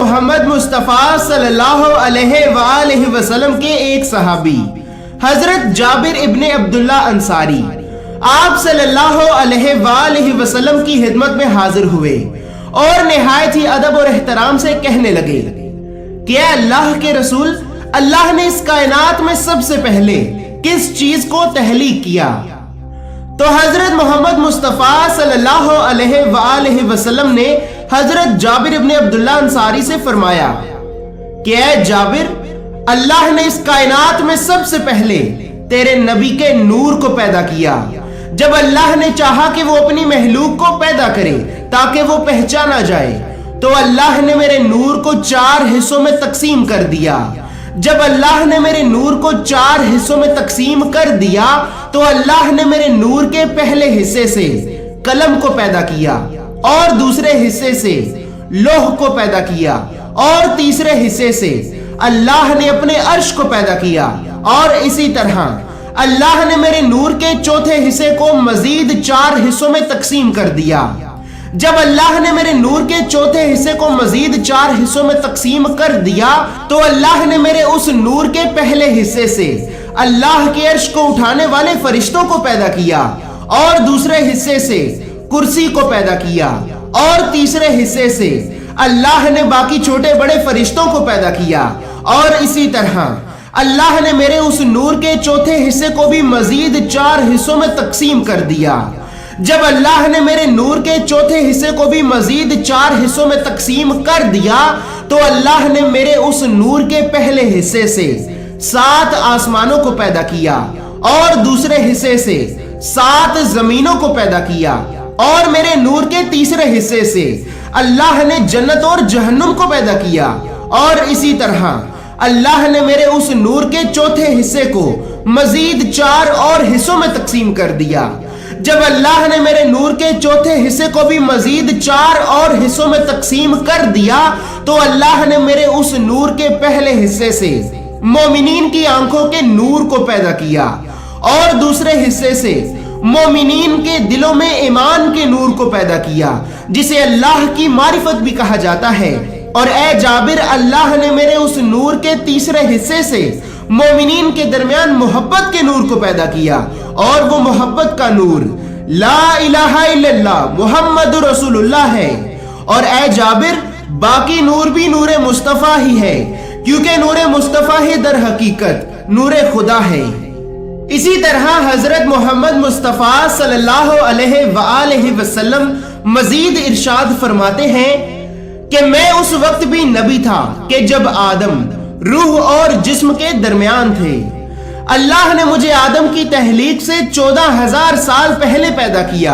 محمد مصطفیٰ صلی اللہ علیہ وآلہ وسلم کے ایک صحابی حضرت جابر ابن عبداللہ انصاری آپ صلی اللہ علیہ وآلہ وسلم کی خدمت میں حاضر ہوئے اور نہایت ہی ادب اور احترام سے کہنے لگے کہ اے اللہ کے رسول، اللہ نے اس کائنات میں سب سے پہلے کس چیز کو تخلیق کیا؟ تو حضرت محمد مصطفیٰ صلی اللہ علیہ وآلہ وسلم نے حضرت جابر ابن عبداللہ انصاری سے فرمایا کہ اے جابر، اللہ نے اس کائنات میں سب سے پہلے تیرے نبی کے نور کو پیدا کیا۔ جب اللہ نے چاہا کہ وہ اپنی مخلوق کو پیدا کرے تاکہ وہ پہچانا جائے، تو اللہ نے میرے نور کو 4 حصوں میں تقسیم کر دیا۔ جب اللہ نے میرے نور کو 4 حصوں میں تقسیم کر دیا تو اللہ نے میرے نور کے پہلے حصے سے قلم کو پیدا کیا، اور دوسرے حصے سے لوح کو پیدا کیا، اور تیسرے حصے سے اللہ نے اپنے عرش کو پیدا کیا، اور اسی طرح اللہ نے میرے نور کے چوتھے حصے کو مزید 4 حصوں میں تقسیم کر دیا۔ جب اللہ نے میرے نور کے چوتھے حصے کو مزید 4 حصوں میں تقسیم کر دیا تو اللہ نے میرے اس نور کے پہلے حصے سے اللہ کے عرش کو اٹھانے والے فرشتوں کو پیدا کیا، اور دوسرے حصے سے کرسی کو پیدا کیا، اور تیسرے حصے سے اللہ نے باقی چھوٹے بڑے فرشتوں کو پیدا کیا، اور اسی طرح اللہ نے میرے اس نور کے چوتھے حصے کو بھی مزید 4 حصوں میں تقسیم کر دیا۔ جب اللہ نے میرے نور کے چوتھے حصے کو بھی مزید 4 حصوں میں تقسیم کر دیا تو اللہ نے میرے اس نور کے پہلے حصے سے 7 آسمانوں کو پیدا کیا، اور دوسرے حصے سے 7 زمینوں کو پیدا کیا، اور میرے نور کے تیسرے حصے سے اللہ نے جنت اور جہنم کو پیدا کیا، اور اسی طرح اللہ نے میرے اس نور کے چوتھے حصے کو مزید 4 اور حصوں میں تقسیم کر دیا۔ جب اللہ نے میرے نور کے چوتھے حصے کو بھی مزید 4 اور حصوں میں تقسیم کر دیا تو اللہ نے میرے اس نور کے پہلے حصے سے مومنین کی آنکھوں کے نور کو پیدا کیا، اور دوسرے حصے سے مومنین کے دلوں میں ایمان کے نور کو پیدا کیا، جسے اللہ کی معرفت بھی کہا جاتا ہے۔ اور اے جابر، اللہ نے میرے اس نور کے تیسرے حصے سے مومنین کے درمیان محبت کے نور کو پیدا کیا، اور وہ محبت کا نور لا الہ الا اللہ محمد رسول اللہ ہے۔ اور اے جابر، باقی نور بھی نور مصطفیٰ ہی ہے، کیونکہ نور مصطفیٰ ہی در حقیقت نور خدا ہے۔ اسی طرح حضرت محمد مصطفیٰ صلی اللہ علیہ وآلہ وسلم مزید ارشاد فرماتے ہیں کہ میں اس وقت بھی نبی تھا کہ جب آدم روح اور جسم کے درمیان تھے۔ اللہ نے مجھے آدم کی تخلیق سے 14,000 سال پہلے پیدا کیا،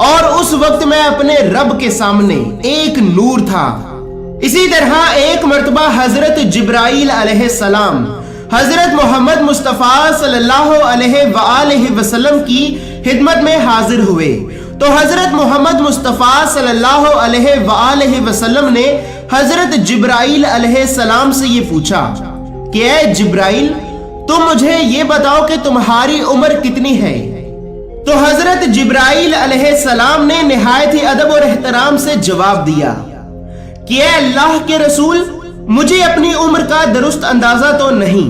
اور اس وقت میں اپنے رب کے سامنے ایک نور تھا۔ اسی طرح ایک مرتبہ حضرت جبرائیل علیہ السلام حضرت محمد مصطفیٰ صلی اللہ علیہ وآلہ وسلم کی خدمت میں حاضر ہوئے تو حضرت محمد مصطفیٰ صلی اللہ علیہ وآلہ وسلم نے حضرت جبرائیل علیہ السلام سے یہ پوچھا کہ اے جبرائیل، تم مجھے یہ بتاؤ کہ تمہاری عمر کتنی ہے؟ تو حضرت جبرائیل علیہ السلام نے نہایت ہی ادب اور احترام سے جواب دیا کہ اے اللہ کے رسول، مجھے اپنی عمر کا درست اندازہ تو نہیں،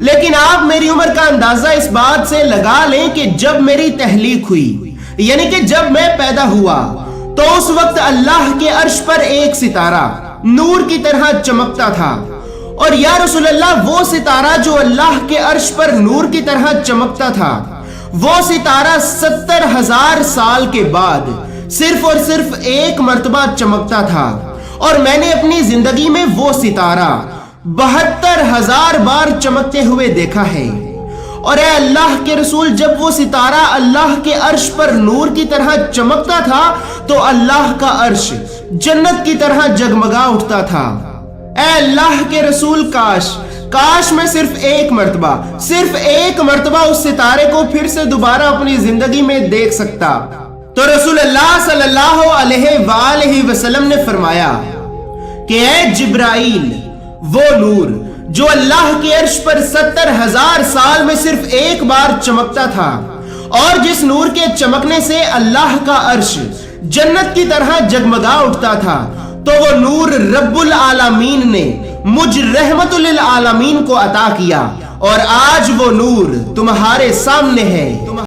لیکن آپ میری عمر کا اندازہ اس بات سے لگا لیں کہ جب میری تخلیق ہوئی، یعنی کہ جب میں پیدا ہوا، تو اس وقت اللہ کے عرش پر ایک ستارہ نور کی طرح چمکتا تھا، اور یا رسول اللہ، وہ ستارہ جو اللہ کے عرش پر نور کی طرح چمکتا تھا، وہ ستارہ 70,000 سال کے بعد صرف اور صرف ایک مرتبہ چمکتا تھا، اور میں نے اپنی زندگی میں وہ ستارہ 72,000 بار چمکتے ہوئے دیکھا ہے۔ اور اے اللہ کے رسول، جب وہ ستارہ اللہ کے عرش پر نور کی طرح چمکتا تھا تو اللہ کا عرش جنت کی طرح جگمگا اٹھتا تھا۔ اے اللہ کے رسول، کاش میں صرف ایک مرتبہ اس ستارے کو پھر سے دوبارہ اپنی زندگی میں دیکھ سکتا۔ تو رسول اللہ صلی اللہ علیہ وآلہ وسلم نے فرمایا کہ اے جبرائیل، وہ نور جو اللہ کے عرش پر 70,000 سال میں صرف ایک بار چمکتا تھا، اور جس نور کے چمکنے سے اللہ کا عرش جنت کی طرح جگمگا اٹھتا تھا، تو وہ نور رب العالمین نے مجھ رحمت للعالمین کو عطا کیا، اور آج وہ نور تمہارے سامنے ہے۔